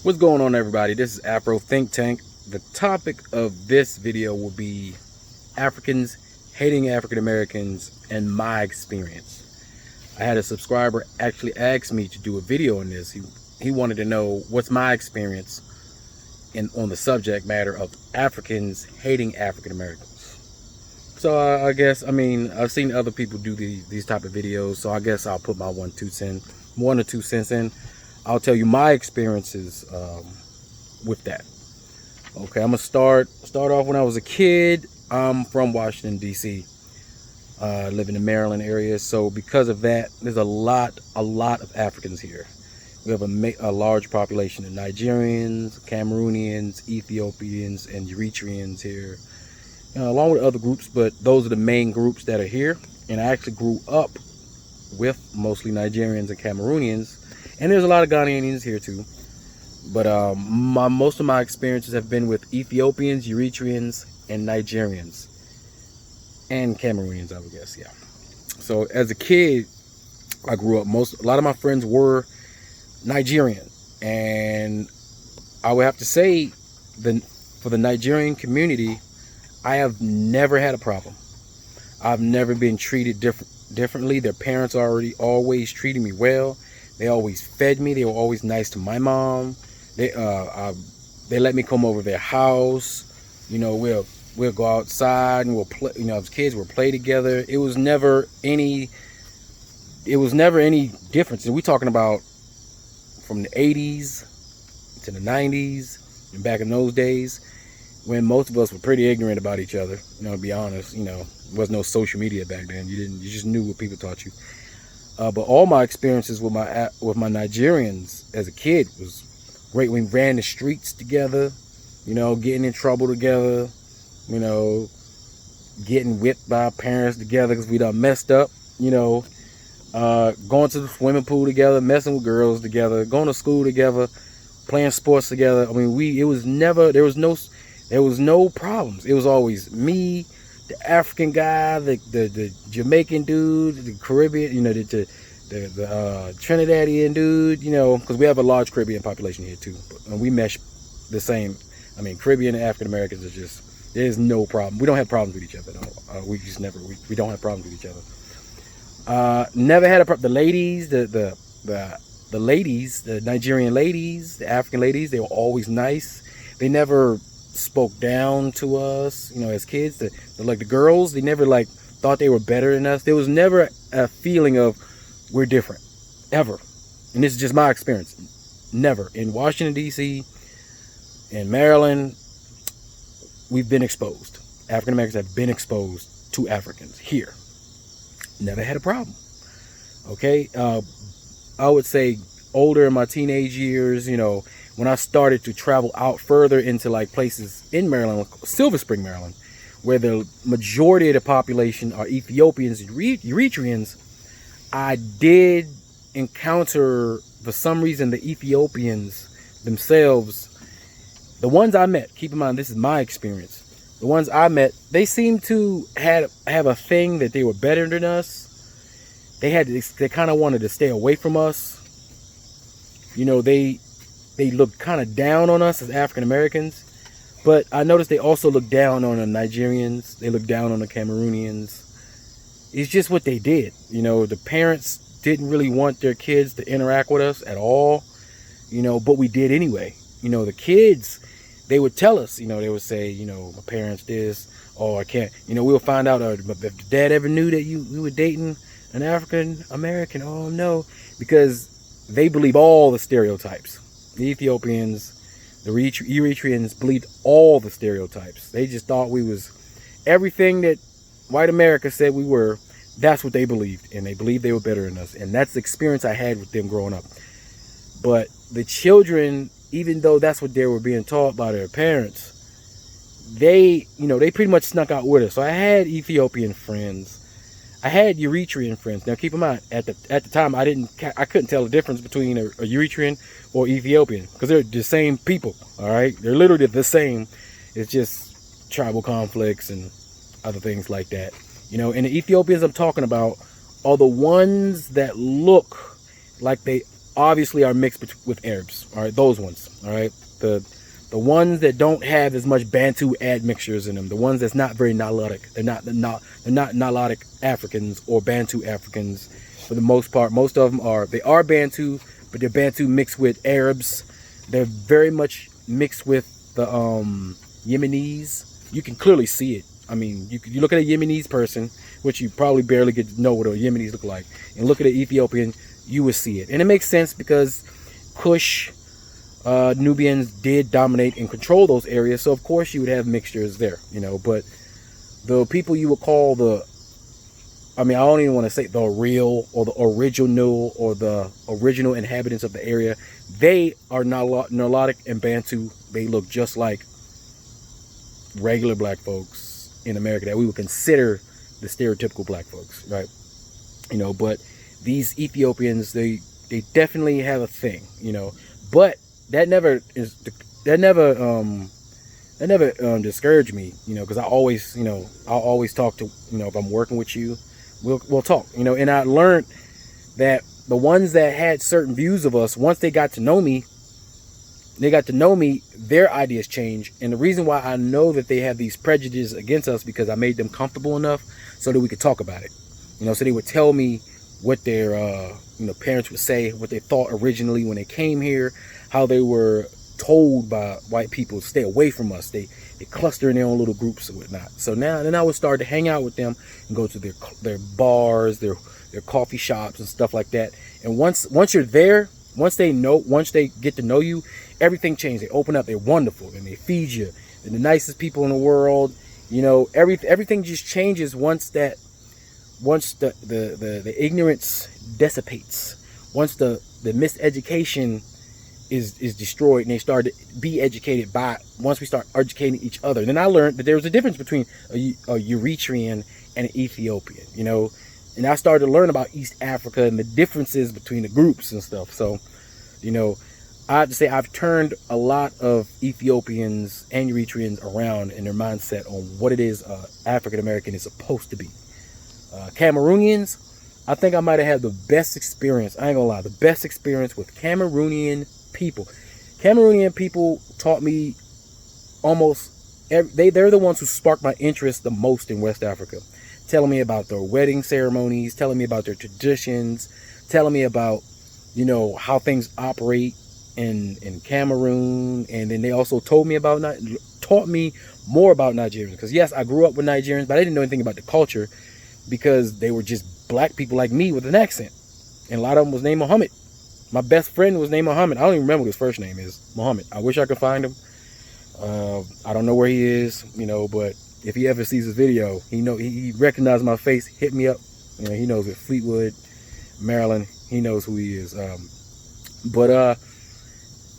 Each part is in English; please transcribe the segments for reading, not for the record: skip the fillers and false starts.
What's going on, everybody? This is Afro Think Tank. The topic of this video will be Africans hating African Americans and my experience. I had a subscriber actually ask me to do a video on this. He wanted to know what's my experience on the subject matter of Africans hating African Americans. So I guess, I've seen other people do these type of videos, so I guess I'll put my 1 or 2 cents in. I'll tell you my experiences with that. Okay, I'm gonna start off when I was a kid. I'm from Washington, D.C. Live in the Maryland area, so because of that, there's a lot of Africans here. We have a large population of Nigerians, Cameroonians, Ethiopians, and Eritreans here, along with other groups, but those are the main groups that are here. And I actually grew up with mostly Nigerians and Cameroonians, and there's a lot of Ghanaians here too. But most of my experiences have been with Ethiopians, Eritreans, and Nigerians, and Cameroonians, I would guess, yeah. So as a kid, I grew up, a lot of my friends were Nigerian, and I would have to say for the Nigerian community, I have never had a problem. I've never been treated differently. Their parents always treated me well. They always fed me. They were always nice to my mom. They let me come over their house. We'll go outside and we'll play. As kids, we'll play together. It was never any difference. And we're talking about from the 80s to the 90s and back in those days, when most of us were pretty ignorant about each other, to be honest. There was no social media back then. You just knew what people taught you. But all my experiences with my Nigerians as a kid was great. We ran the streets together, getting in trouble together, getting whipped by our parents together because we done messed up, going to the swimming pool together, messing with girls together, going to school together, playing sports together. There was no problems. It was always me, the African guy, the Jamaican dude, the Caribbean, the Trinidadian dude, because we have a large Caribbean population here too. And we mesh the same. Caribbean and African Americans are just, there's no problem. We don't have problems with each other. No. We don't have problems with each other. Never had a problem. The ladies, the ladies, the Nigerian ladies, the African ladies, they were always nice. They never spoke down to us, as kids. The girls, they never thought they were better than us. There was never a feeling of we're different, ever. And this is just my experience. Never. In Washington, D.C., in Maryland, we've been exposed. African Americans have been exposed to Africans here. Never had a problem. Okay, I would say older in my teenage years, when I started to travel out further into places in Maryland, Silver Spring, Maryland, where the majority of the population are Ethiopians and Eritreans, I did encounter, for some reason, the Ethiopians themselves. The ones I met, keep in mind, this is my experience. The ones I met, they seemed to have a thing that they were better than us. They kind of wanted to stay away from us. They looked kind of down on us as African Americans, but I noticed they also looked down on the Nigerians. They looked down on the Cameroonians. It's just what they did. The parents didn't really want their kids to interact with us at all, but we did anyway. The kids, they would tell us, they would say, my parents this, or I can't, we'll find out if the dad ever knew that we were dating an African American. Oh no, because they believe all the stereotypes. The Ethiopians, the Eritreans believed all the stereotypes. They just thought we was everything that white America said we were. That's what they believed, and they believed they were better than us. And that's the experience I had with them growing up. But the children, even though that's what they were being taught by their parents, they pretty much snuck out with us. So I had Ethiopian friends. I had Eritrean friends. Now keep in mind, at the time, I couldn't tell the difference between a Eritrean or Ethiopian, because they're the same people. All right, they're literally the same. It's just tribal conflicts and other things like that. And the Ethiopians I'm talking about are the ones that look like they obviously are mixed with Arabs. All right, those ones. All right, the ones that don't have as much Bantu admixtures in them, the ones that's not very Nilotic. They're not Nilotic Africans or Bantu Africans for the most part. Most of them are Bantu, but they're Bantu mixed with Arabs. They're very much mixed with the Yemenis. You can clearly see it. I mean, you look at a Yemenis person, which you probably barely get to know what a Yemenis look like, and look at an Ethiopian, you would see it. And it makes sense because Kush, Nubians did dominate and control those areas, so of course you would have mixtures there, you know. But the people you would call I don't even want to say the real or the original inhabitants of the area, they are Nilotic and Bantu. They look just like regular black folks in America that we would consider the stereotypical black folks, right? You know, but these Ethiopians, they definitely have a thing, you know. But that never discouraged me, you know, because I'll always talk to, you know, if I'm working with you, we'll talk, you know. And I learned that the ones that had certain views of us, once they got to know me, their ideas change. And the reason why I know that they have these prejudices against us, because I made them comfortable enough so that we could talk about it, you know. So they would tell me what their parents would say, what they thought originally when they came here, how they were told by white people to stay away from us. They cluster in their own little groups and whatnot. So then I would start to hang out with them and go to their bars, their coffee shops and stuff like that. And once you're there, once they get to know you, everything changes. They open up, they're wonderful, and they feed you. They're the nicest people in the world. You know, everything just changes once the ignorance dissipates. Once the miseducation is destroyed and they start to be educated once we start educating each other. Then I learned that there was a difference between a Eritrean and an Ethiopian, you know. And I started to learn about East Africa and the differences between the groups and stuff. So, you know, I have to say I've turned a lot of Ethiopians and Eritreans around in their mindset on what it is African American is supposed to be. Cameroonians, I think I might have had the best experience. I ain't gonna lie, the best experience with Cameroonian people. Cameroonian people taught me they're the ones who sparked my interest the most in West Africa. Telling me about their wedding ceremonies, telling me about their traditions, telling me about, you know, how things operate in Cameroon. And then they also taught me more about Nigerians. Because yes, I grew up with Nigerians, but I didn't know anything about the culture because they were just black people like me with an accent. And a lot of them was named Muhammad. My best friend was named Muhammad. I don't even remember what his first name is. Muhammad. I wish I could find him. I don't know where he is, you know, but if he ever sees this video, he recognized my face, hit me up. You know, he knows with Fleetwood, Maryland, he knows who he is. But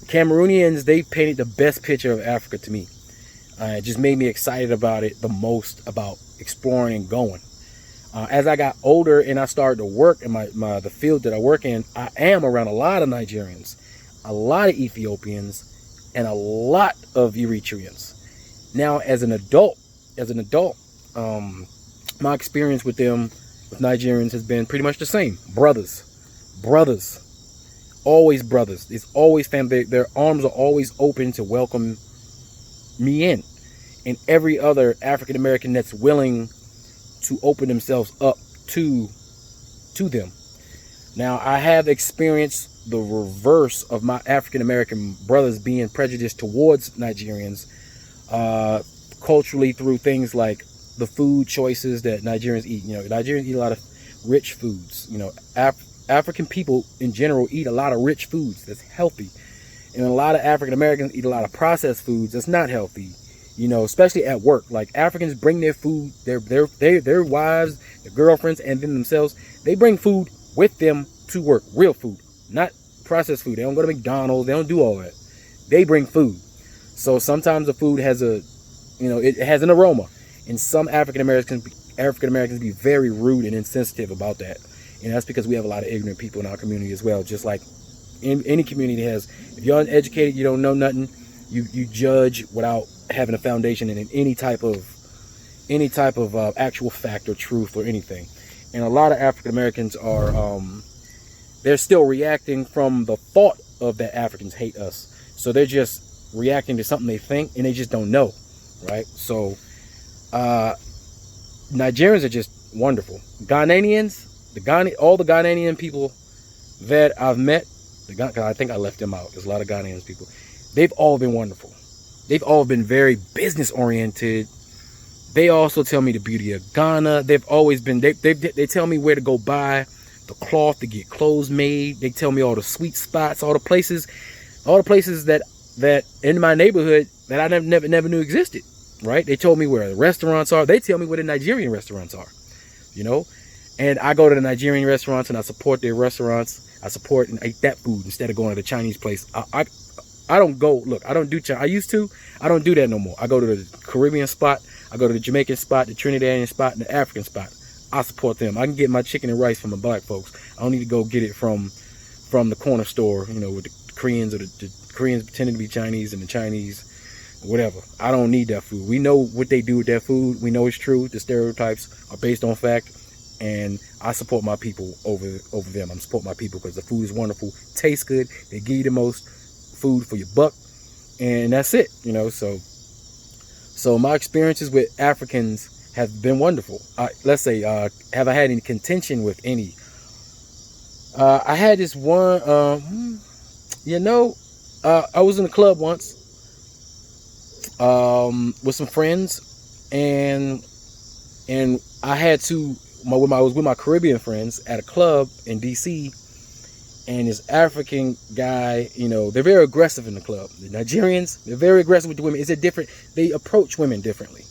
Cameroonians, they painted the best picture of Africa to me. It just made me excited about it the most, about exploring and going. As I got older and I started to work in the field that I work in, I am around a lot of Nigerians, a lot of Ethiopians, and a lot of Eritreans. Now, as an adult, my experience with Nigerians has been pretty much the same. Brothers, always brothers. It's always family. Their arms are always open to welcome me in, and every other African American that's willing to open themselves up to them. Now, I have experienced the reverse of my African American brothers being prejudiced towards Nigerians, culturally, through things like the food choices that Nigerians eat. You know, Nigerians eat a lot of rich foods. You know, African people in general eat a lot of rich foods that's healthy, and a lot of African Americans eat a lot of processed foods that's not healthy. You know, especially at work. Like, Africans bring their food, their wives, their girlfriends, and then themselves. They bring food with them to work. Real food, not processed food. They don't go to McDonald's. They don't do all that. They bring food. So sometimes the food has it has an aroma, and some African Americans be very rude and insensitive about that. And that's because we have a lot of ignorant people in our community as well. Just like in any community has, if you're uneducated, you don't know nothing. You judge without having a foundation in any type of actual fact or truth or anything. And a lot of African Americans are they're still reacting from the thought of that Africans hate us. So they're just reacting to something they think, and they just don't know, right? So Nigerians are just wonderful. Ghanaians, all the Ghanaian people that I've met, I think I left them out. There's a lot of Ghanaian people. They've all been wonderful. They've all been very business oriented. They also tell me the beauty of Ghana. They've always been, they tell me where to go buy the cloth to get clothes made. They tell me all the sweet spots, all the places that in my neighborhood that I never knew existed, right? They told me where the restaurants are. They tell me where the Nigerian restaurants are, you know? And I go to the Nigerian restaurants and I support their restaurants. I support and eat that food instead of going to the Chinese place. I don't go, look, I don't do China. I used to. I don't do that no more. I go to the Caribbean spot. I go to the Jamaican spot, the Trinidadian spot, and the African spot. I support them. I can get my chicken and rice from the black folks. I don't need to go get it from the corner store, you know, with the Koreans, or the Koreans pretending to be Chinese and the Chinese, whatever. I don't need that food. We know what they do with their food. We know it's true. The stereotypes are based on fact. And I support my people over them. I'm support my people because the food is wonderful, tastes good. They give you the most food for your buck, and that's it, you know. So my experiences with Africans have been wonderful. Let's say, have I had any contention with any? I had this one, you know, I was in a club once with some friends, and I had to, I was with my Caribbean friends at a club in DC, and this African guy, you know, they're very aggressive in the club. The Nigerians, they're very aggressive with the women. They approach women differently,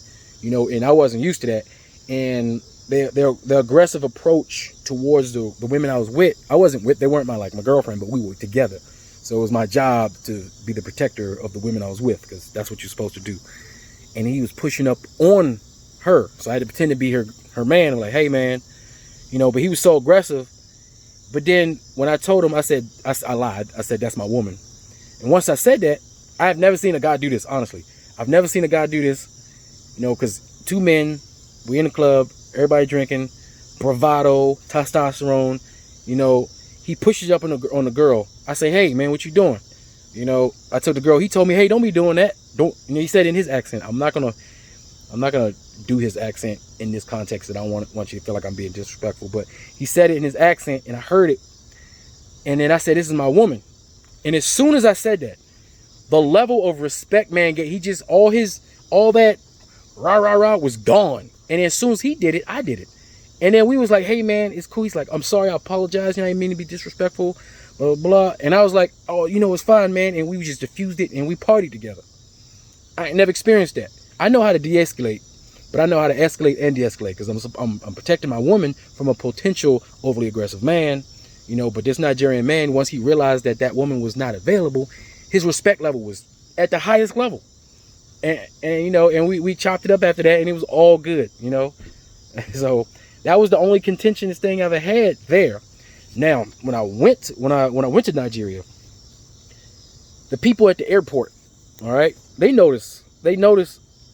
you know, and I wasn't used to that. And their aggressive approach towards the women I was with, they weren't my girlfriend, but we were together. So it was my job to be the protector of the women I was with, because that's what you're supposed to do. And he was pushing up on her, so I had to pretend to be her man. I'm like, hey man, you know, but he was so aggressive. But then when I told him, I lied. I said, that's my woman. And once I said that, I have never seen a guy do this, honestly. I've never seen a guy do this, you know, because two men, we in the club, everybody drinking, bravado, testosterone, you know, he pushes up on the girl. I say, hey man, what you doing? You know, I told the girl, he told me, hey, don't be doing that. Don't, you know, he said in his accent. I'm not gonna do his accent in this context, that I don't want you to feel like I'm being disrespectful, but he said it in his accent and I heard it. And then I said, this is my woman. And as soon as I said that, the level of respect, man, all that rah was gone. And as soon as he did it, I did it. And then we was like, hey man, it's cool. He's like, I'm sorry, I apologize. You know, I didn't mean to be disrespectful, blah, blah, blah. And I was like, oh, you know, it's fine, man. And we just diffused it and we partied together. I ain't never experienced that. I know how to de-escalate, but I know how to escalate and de-escalate, because I'm protecting my woman from a potential overly aggressive man, you know. But this Nigerian man, once he realized that woman was not available, his respect level was at the highest level. And you know, and we chopped it up after that, and it was all good, you know. So that was the only contentious thing I ever had there. Now, when I went to Nigeria, the people at the airport, all right, they noticed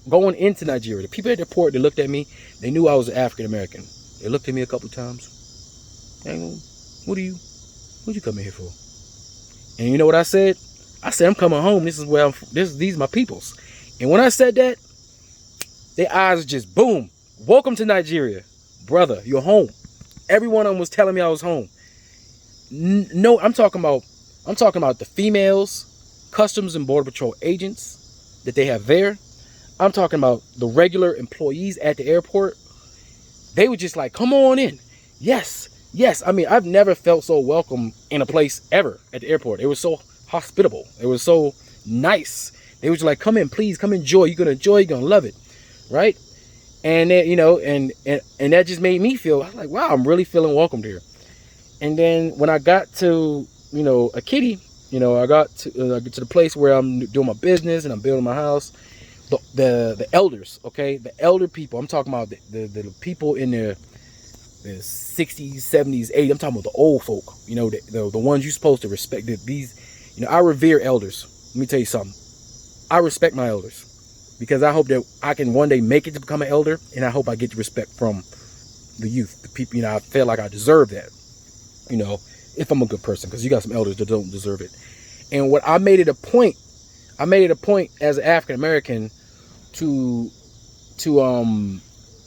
going into Nigeria, the people at the airport, they looked at me, they knew I was an African American. They looked at me a couple times. And what you coming here for? And you know what I said? I said, I'm coming home. This is where these are my peoples. And when I said that, their eyes just boom. Welcome to Nigeria. Brother, you're home. Every one of them was telling me I was home. No, I'm talking about the females, Customs and Border Patrol agents that they have there. I'm talking about the regular employees at the airport. They were just like, come on in. Yes. I mean, I've never felt so welcome in a place ever at the airport. It was so hospitable. It was so nice. They were just like, come in, please, come enjoy. You're going to enjoy, you're going to love it. Right? And then, you know, and that just made me feel, I was like, wow, I'm really feeling welcomed here. And then when I got to, you know, a kitty, you know, I got to the place where I'm doing my business and I'm building my house. The elders, okay, the elder people. I'm talking about the people in their 60s, 70s, 80s. I'm talking about the old folk. You know, the ones you're supposed to respect. These, you know, I revere elders. Let me tell you something. I respect my elders because I hope that I can one day make it to become an elder, and I hope I get the respect from the youth, the people. You know, I feel like I deserve that. You know, if I'm a good person, because you got some elders that don't deserve it. And what I made it a point as an African American to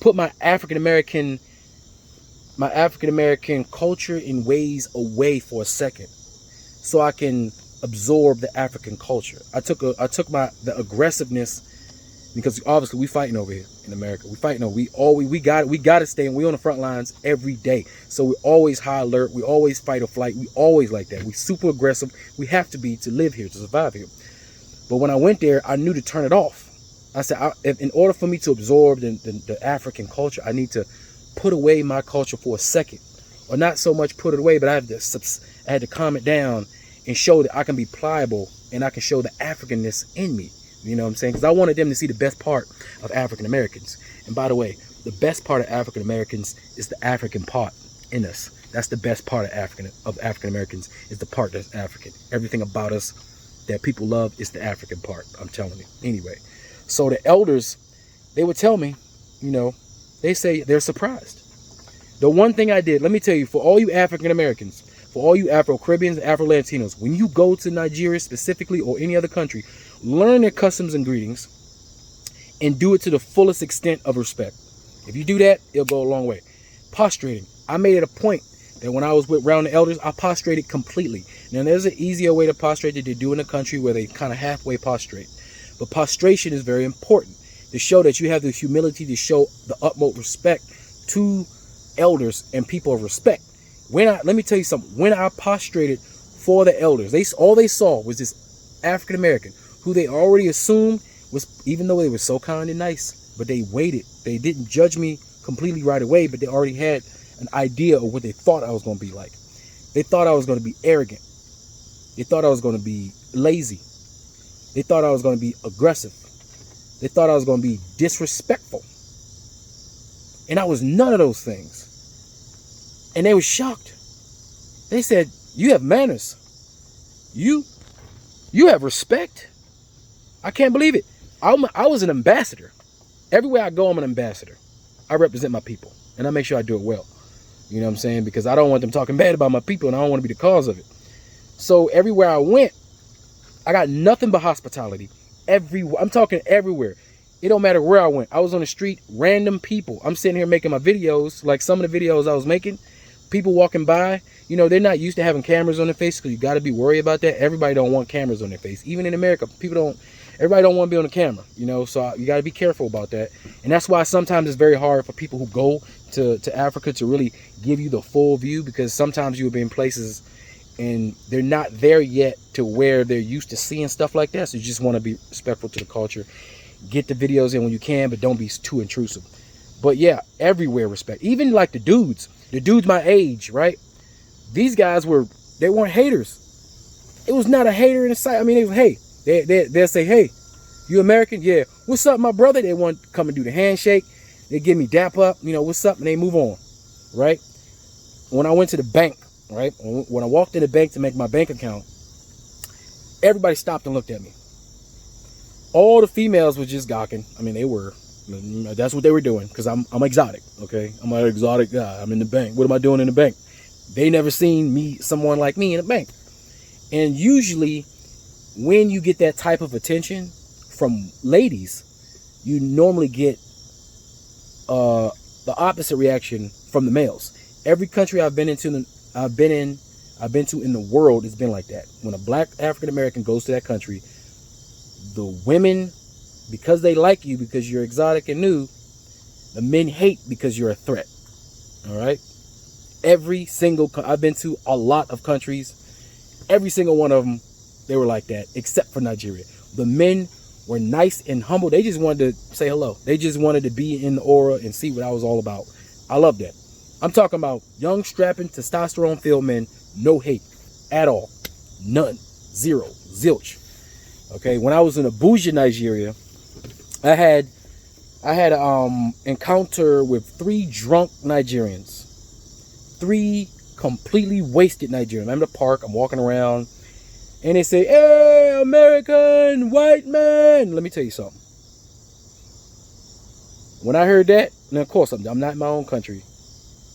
put my African American culture and ways away for a second, so I can absorb the African culture. I took the aggressiveness, because obviously we fighting over here in America. We fighting over. We got to stay, and we on the front lines every day. So we're always high alert. We always fight or flight. We always like that. We super aggressive. We have to be to live here, to survive here. But when I went there, I knew to turn it off. I said, in order for me to absorb the African culture, I need to put away my culture for a second, or not so much put it away, but I had to calm it down and show that I can be pliable and I can show the Africanness in me. You know what I'm saying? Because I wanted them to see the best part of African Americans. And by the way, the best part of African Americans is the African part in us. That's the best part of African Americans, is the part that's African. Everything about us that people love is the African part. I'm telling you. Anyway, so the elders, they would tell me, you know, they say they're surprised. The one thing I did, let me tell you, for all you African Americans, for all you Afro-Caribbeans, Afro-Latinos, when you go to Nigeria specifically, or any other country, learn their customs and greetings and do it to the fullest extent of respect. If you do that, it'll go a long way. Prostrating. I made it a point that when I was around the elders, I prostrated completely. Now, there's an easier way to prostrate that they do in a country where they kind of halfway prostrate. But prostration is very important to show that you have the humility to show the utmost respect to elders and people of respect. Let me tell you something. When I prostrated for the elders, all they saw was this African American who they already assumed was, even though they were so kind and nice, but they waited. They didn't judge me completely right away, but they already had an idea of what they thought I was going to be like. They thought I was going to be arrogant. They thought I was going to be lazy. They thought I was going to be aggressive. They thought I was going to be disrespectful. And I was none of those things. And they were shocked. They said, "You have manners. You have respect." I can't believe it. I was an ambassador. Everywhere I go, I'm an ambassador. I represent my people, and I make sure I do it well. You know what I'm saying? Because I don't want them talking bad about my people, and I don't want to be the cause of it. So everywhere I went, I got nothing but hospitality. I'm talking everywhere. It don't matter where I went. I was on the street, random people. I'm sitting here making my videos, like some of the videos I was making. People walking by, you know, they're not used to having cameras on their face, because you got to be worried about that. Everybody don't want cameras on their face. Even in America, everybody don't want to be on the camera, you know, so you got to be careful about that. And that's why sometimes it's very hard for people who go to Africa to really give you the full view, because sometimes you'll be in places and they're not there yet to where they're used to seeing stuff like that. So you just want to be respectful to the culture. Get the videos in when you can, but don't be too intrusive. But yeah, everywhere respect. Even like the dudes my age, right? These guys they weren't haters. It was not a hater in the sight. I mean, they'll say, "Hey, you American? Yeah. What's up, my brother?" They want to come and do the handshake. They give me dap up, you know, what's up, and they move on, right? When I went to the bank, right? When I walked in the bank to make my bank account, everybody stopped and looked at me. All the females were just gawking. I mean, they were. That's what they were doing, because I'm exotic, okay? I'm an exotic guy. I'm in the bank. What am I doing in the bank? They never seen someone like me in a bank. And usually, when you get that type of attention from ladies, you normally get the opposite reaction from the males. Every country I've been to in the world, it's been like that. When a black African American goes to that country, the women, because they like you because you're exotic and new, the men hate because you're a threat. All right? I've been to a lot of countries. Every single one of them, they were like that, except for Nigeria. The men were nice and humble. They just wanted to say hello. They just wanted to be in the aura and see what I was all about. I love that. I'm talking about young, strapping, testosterone-filled men. No hate at all. None. Zero. Zilch. Okay? When I was in Abuja, Nigeria, I had an encounter with 3 drunk Nigerians. 3 completely wasted Nigerians. I'm in the park. I'm walking around. And they say, "Hey, American white man." Let me tell you something. When I heard that, and of course, I'm not in my own country.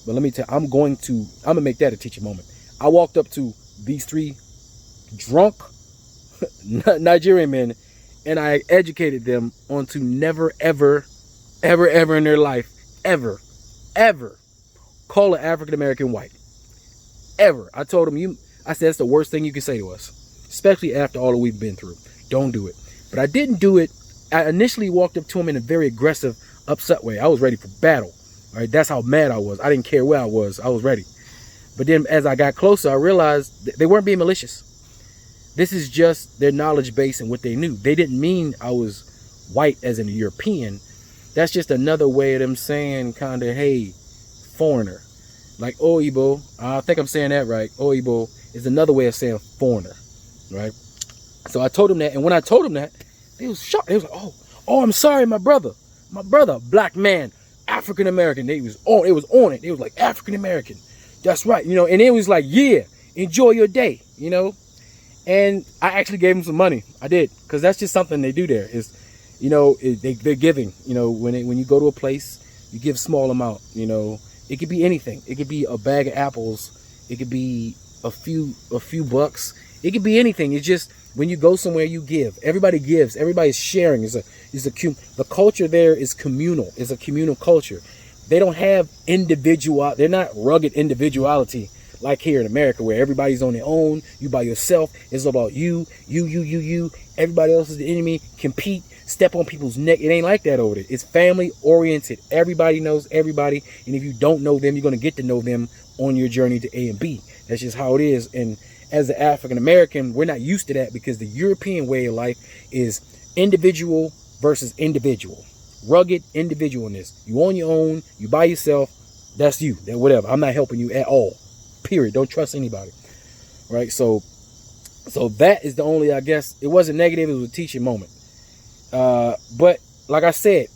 But let me tell you, I'm going to make that a teaching moment. I walked up to these 3 drunk Nigerian men, and I educated them on to never, ever, ever, ever in their life, ever, ever call an African American white. Ever. I told them, I said, that's the worst thing you can say to us, especially after all that we've been through. Don't do it. But I didn't do it. I initially walked up to him in a very aggressive, upset way. I was ready for battle. All right, that's how mad I was. I didn't care where I was ready. But then as I got closer, I realized they weren't being malicious. This is just their knowledge base and what they knew. They didn't mean I was white as in a European. That's just another way of them saying kind of, hey, foreigner. Like Oibo, I think I'm saying that right. Oibo is another way of saying foreigner, right? So I told them that, and when I told them that, they was shocked. They was like, oh, I'm sorry, my brother, black man, African American. They was on it. They was like, African American, that's right, you know. And it was like, yeah, enjoy your day, you know. And I actually gave them some money. I did, because that's just something they do there. Is, you know, they're giving. You know, when you go to a place, you give small amount. You know, it could be anything. It could be a bag of apples. It could be a few bucks. It could be anything. It's just when you go somewhere, you give. Everybody gives. Everybody's sharing. The culture there is communal. It's a communal culture. They don't have individual. They're not rugged individuality like here in America, where everybody's on their own. You by yourself. It's about you. Everybody else is the enemy. Compete. Step on people's neck. It ain't like that over there. It's family oriented. Everybody knows everybody. And if you don't know them, you're going to get to know them on your journey to A and B. That's just how it is. And as an African American, we're not used to that, because the European way of life is individual versus individual. Rugged individualness. You on your own. You by yourself. That's you. That whatever. I'm not helping you at all. Period. Don't trust anybody. Right? So that is the only, I guess, it wasn't negative. It was a teaching moment. But like I said,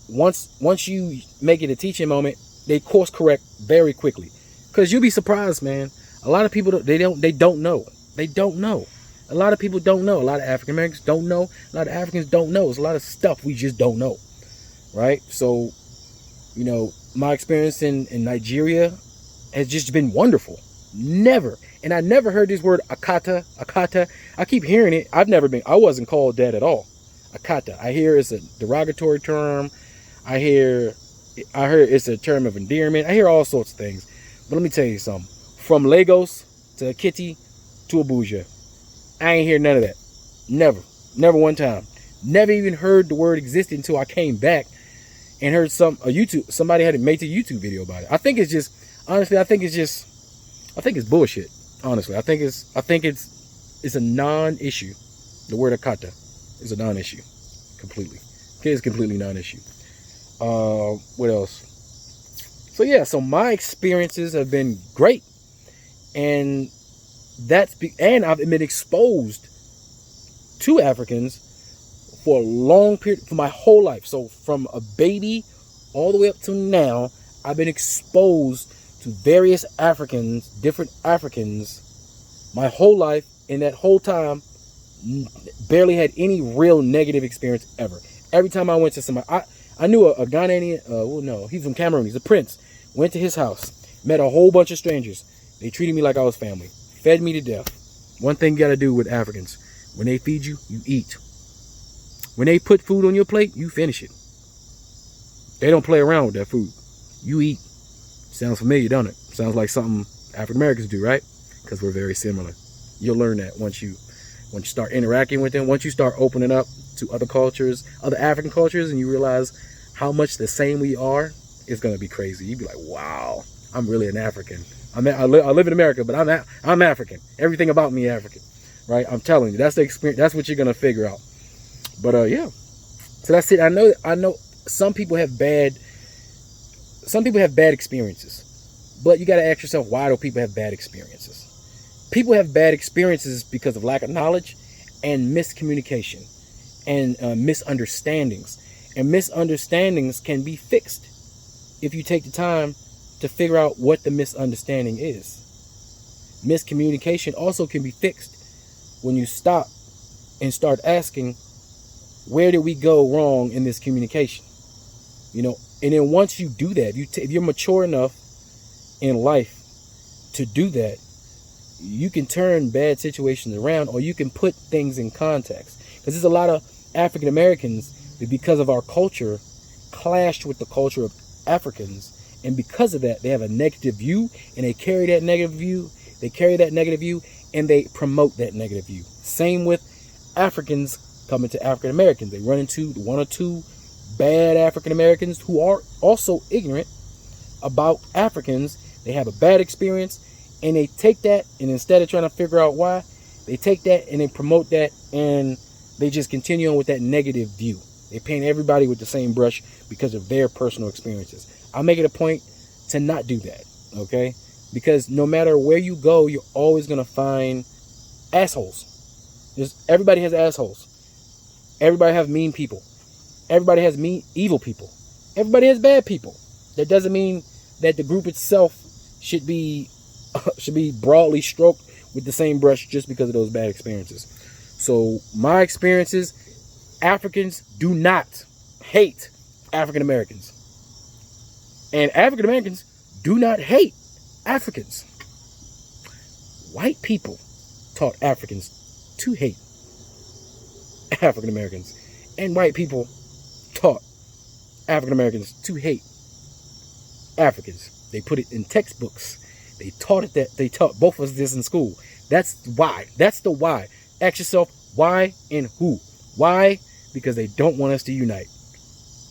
once you make it a teaching moment, they course correct very quickly, because you'll be surprised, man. A lot of people, they don't know. A lot of people don't know. A lot of African Americans don't know. A lot of Africans don't know. There's a lot of stuff we just don't know. Right? So, you know, my experience in Nigeria has just been wonderful. And I never heard this word akata. I keep hearing it. I wasn't called that at all. Akata. I hear it's a derogatory term. I heard it's a term of endearment. I hear all sorts of things. But let me tell you something. From Lagos to Kitty to Abuja, I ain't hear none of that. Never one time. Never even heard the word existed until I came back and heard somebody had made a YouTube video about it. I think it's bullshit. Honestly, I think it's a non-issue. The word akata is a non-issue, completely. Okay, it's completely non-issue. What else? So yeah, so my experiences have been great, and I've been exposed to Africans for a long period, for my whole life. So from a baby all the way up to now, I've been exposed to various Africans, different Africans, my whole life. In that whole time, barely had any real negative experience ever. Every time I went to somebody, I knew a Ghanaian, he's from Cameroon, he's a prince. Went to his house, met a whole bunch of strangers. They treated me like I was family, fed me to death. One thing you gotta do with Africans, when they feed you, you eat. When they put food on your plate, you finish it. They don't play around with that food. You eat. Sounds familiar, don't it? Sounds like something African Americans do, right? Because we're very similar. You'll learn that once you start interacting with them, once you start opening up to other cultures, other African cultures, and you realize how much the same we are, it's gonna be crazy. You'd be like, wow, I'm really an African. I live in America, but I'm African. Everything about me African, right? I'm telling you, that's the experience. That's what you're gonna figure out. But yeah, so that's it. I know some people have bad experiences, but you got to ask yourself, why do people have bad experiences? People have bad experiences because of lack of knowledge and miscommunication and misunderstandings. And misunderstandings can be fixed if you take the time to figure out what the misunderstanding is. Miscommunication also can be fixed when you stop and start asking, where did we go wrong in this communication? You know, and then once you do that, if you're mature enough in life to do that, you can turn bad situations around, or you can put things in context. Because there's a lot of African Americans that, because of our culture, clashed with the culture of Africans, and because of that, they have a negative view, and they carry that negative view. And they promote that negative view. Same with Africans coming to African Americans. They run into one or two bad African Americans who are also ignorant about Africans. They have a bad experience, and they take that, and instead of trying to figure out why, they take that and they promote that, and they just continue on with that negative view. They paint everybody with the same brush because of their personal experiences. I'll make it a point to not do that, okay? Because no matter where you go, you're always going to find assholes. Everybody has assholes. Everybody has mean people. Everybody has evil people. Everybody has bad people. That doesn't mean that the group itself should be broadly stroked with the same brush just because of those bad experiences. So my experiences, Africans do not hate African Americans. And African Americans do not hate Africans. White people taught Africans to hate African Americans. And white people taught African Americans to hate Africans. They put it in textbooks. They taught both of us this in school. That's why. That's the why. Ask yourself why and who. Why? Because they don't want us to unite.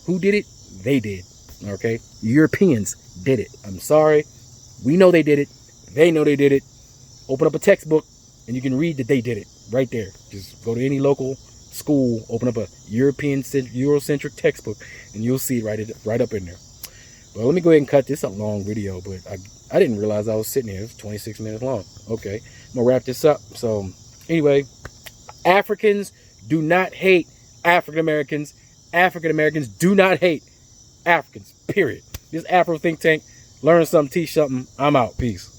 Who did it? They did. Okay? Europeans did it. I'm sorry. We know they did it. They know they did it. Open up a textbook and you can read that they did it right there. Just go to any local school, open up a Eurocentric textbook, and you'll see it right up in there. Well, let me go ahead and cut this a long video, but I didn't realize I was sitting here. It's 26 minutes long. Okay, I'm gonna wrap this up. So anyway, Africans do not hate African Americans. African Americans do not hate Africans, period. This Afro Think Tank. Learn something, teach something. I'm out. Peace.